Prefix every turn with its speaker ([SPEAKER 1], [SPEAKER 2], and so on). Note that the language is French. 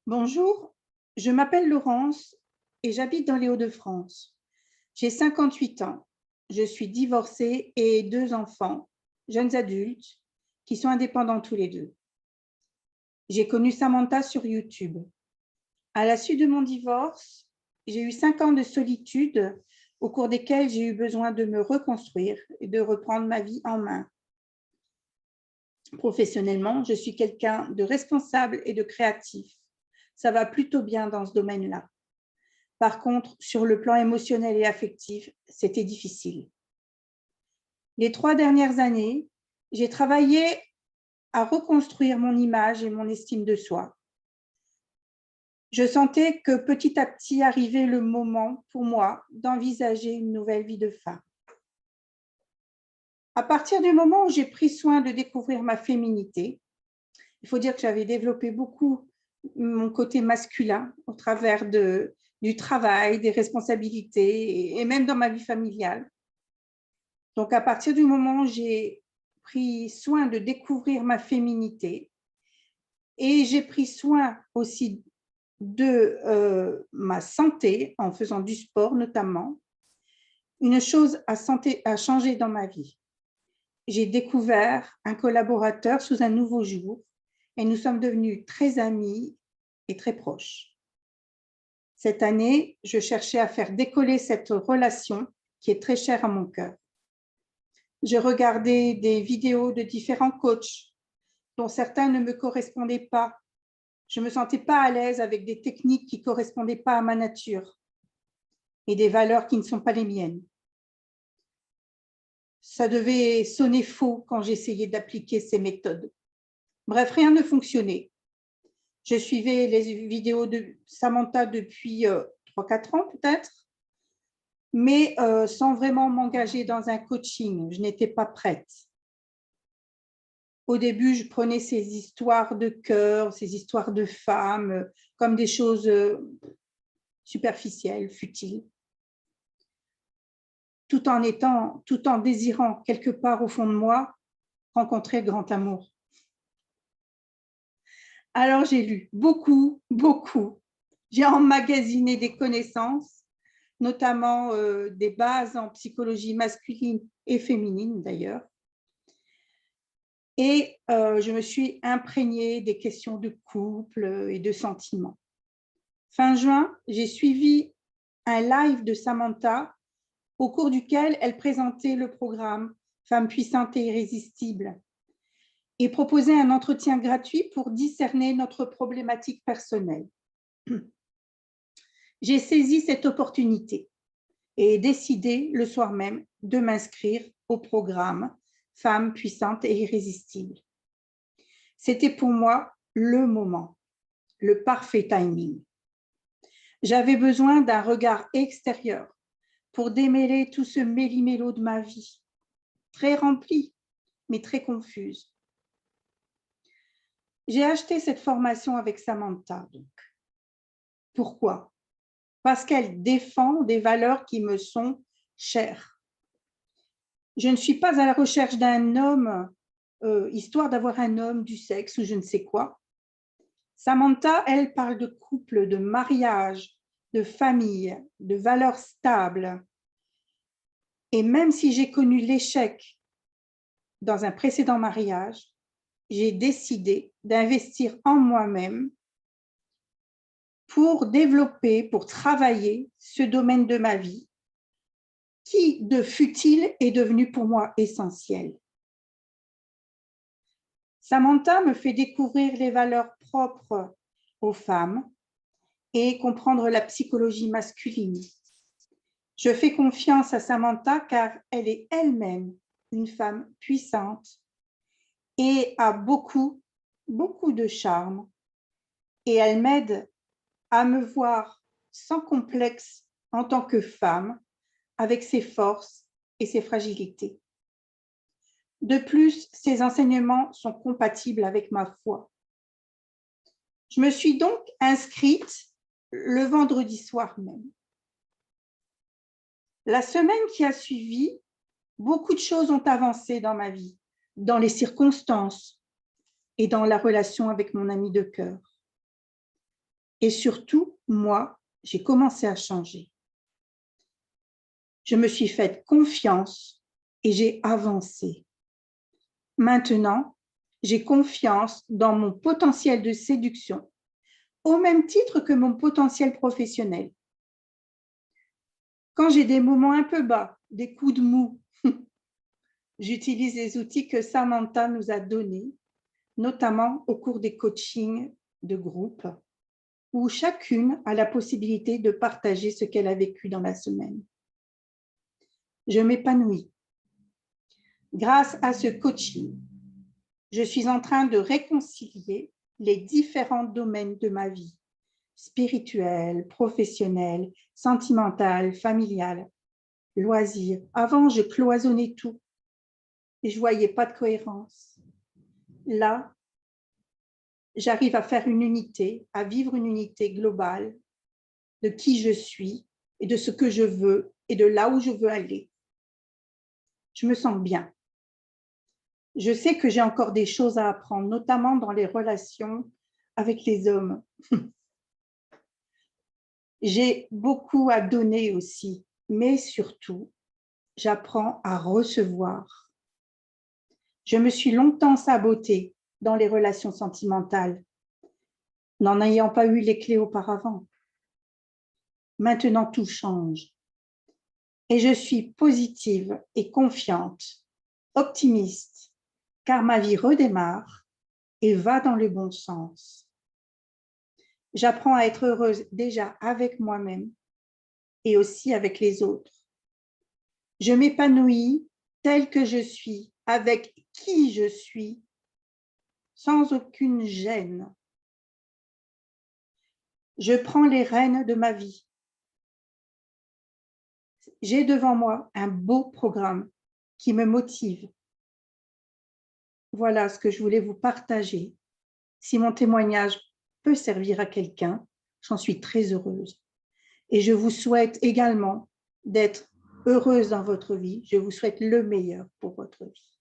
[SPEAKER 1] Bonjour, je m'appelle Laurence et j'habite dans les Hauts-de-France. J'ai 58 ans, je suis divorcée et ai 2 enfants, jeunes adultes, qui sont indépendants tous les deux. J'ai connu Samantha sur YouTube. À la suite de mon divorce, j'ai eu 5 ans de solitude au cours desquels j'ai eu besoin de me reconstruire et de reprendre ma vie en main. Professionnellement, je suis quelqu'un de responsable et de créatif. Ça va plutôt bien dans ce domaine-là. Par contre, sur le plan émotionnel et affectif, c'était difficile. Les 3 dernières années, j'ai travaillé à reconstruire mon image et mon estime de soi. Je sentais que petit à petit arrivait le moment pour moi d'envisager une nouvelle vie de femme. À partir du moment où j'ai pris soin de découvrir ma féminité, il faut dire que j'avais développé beaucoup mon côté masculin au travers du travail, des responsabilités et même dans ma vie familiale. Donc, à partir du moment où j'ai pris soin de découvrir ma féminité et j'ai pris soin aussi de ma santé en faisant du sport notamment, une chose a changé dans ma vie. J'ai découvert un collaborateur sous un nouveau jour et nous sommes devenus très amis et très proches. Cette année, je cherchais à faire décoller cette relation qui est très chère à mon cœur. Je regardais des vidéos de différents coachs dont certains ne me correspondaient pas. Je ne me sentais pas à l'aise avec des techniques qui ne correspondaient pas à ma nature et des valeurs qui ne sont pas les miennes. Ça devait sonner faux quand j'essayais d'appliquer ces méthodes. Bref, rien ne fonctionnait. Je suivais les vidéos de Samantha depuis 3-4 ans peut-être, mais sans vraiment m'engager dans un coaching. Je n'étais pas prête. Au début, je prenais ces histoires de cœur, ces histoires de femmes, comme des choses superficielles, futiles, tout en désirant quelque part au fond de moi rencontrer le grand amour. Alors j'ai lu beaucoup. J'ai emmagasiné des connaissances, notamment des bases en psychologie masculine et féminine d'ailleurs. Et je me suis imprégnée des questions de couple et de sentiments. Fin juin, j'ai suivi un live de Samantha au cours duquel elle présentait le programme Femmes puissantes et irrésistibles et proposait un entretien gratuit pour discerner notre problématique personnelle. J'ai saisi cette opportunité et décidé le soir même de m'inscrire au programme Femmes puissantes et irrésistibles. C'était pour moi le moment, le parfait timing. J'avais besoin d'un regard extérieur pour démêler tout ce méli-mélo de ma vie, très remplie, mais très confuse. J'ai acheté cette formation avec Samantha. Donc. Pourquoi? Parce qu'elle défend des valeurs qui me sont chères. Je ne suis pas à la recherche d'un homme, histoire d'avoir un homme du sexe ou je ne sais quoi. Samantha, elle, parle de couple, de mariage, de famille, de valeurs stables. Et même si j'ai connu l'échec dans un précédent mariage, j'ai décidé d'investir en moi-même pour développer, pour travailler ce domaine de ma vie qui, de futile, est devenu pour moi essentiel. Samantha me fait découvrir les valeurs propres aux femmes et comprendre la psychologie masculine. Je fais confiance à Samantha car elle est elle-même une femme puissante et a beaucoup de charme. Et elle m'aide à me voir sans complexe en tant que femme, avec ses forces et ses fragilités. De plus, ses enseignements sont compatibles avec ma foi. Je me suis donc inscrite le vendredi soir même. La semaine qui a suivi, beaucoup de choses ont avancé dans ma vie, dans les circonstances et dans la relation avec mon ami de cœur. Et surtout, moi, j'ai commencé à changer. Je me suis faite confiance et j'ai avancé. Maintenant, j'ai confiance dans mon potentiel de séduction, au même titre que mon potentiel professionnel. Quand j'ai des moments un peu bas, des coups de mou, j'utilise les outils que Samantha nous a donnés, notamment au cours des coachings de groupe, où chacune a la possibilité de partager ce qu'elle a vécu dans la semaine. Je m'épanouis. Grâce à ce coaching, je suis en train de réconcilier les différents domaines de ma vie, spirituelle, professionnelle, sentimentale, familiale, loisirs. Avant, je cloisonnais tout et je ne voyais pas de cohérence. Là, j'arrive à faire une unité, à vivre une unité globale de qui je suis et de ce que je veux et de là où je veux aller. Je me sens bien. Je sais que j'ai encore des choses à apprendre, notamment dans les relations avec les hommes. J'ai beaucoup à donner aussi, mais surtout, j'apprends à recevoir. Je me suis longtemps sabotée dans les relations sentimentales, n'en ayant pas eu les clés auparavant. Maintenant, tout change. Et je suis positive et confiante, optimiste, car ma vie redémarre et va dans le bon sens. J'apprends à être heureuse déjà avec moi-même et aussi avec les autres. Je m'épanouis telle que je suis, avec qui je suis, sans aucune gêne. Je prends les rênes de ma vie. J'ai devant moi un beau programme qui me motive. Voilà ce que je voulais vous partager. Si mon témoignage peut servir à quelqu'un, j'en suis très heureuse. Et je vous souhaite également d'être heureuse dans votre vie. Je vous souhaite le meilleur pour votre vie.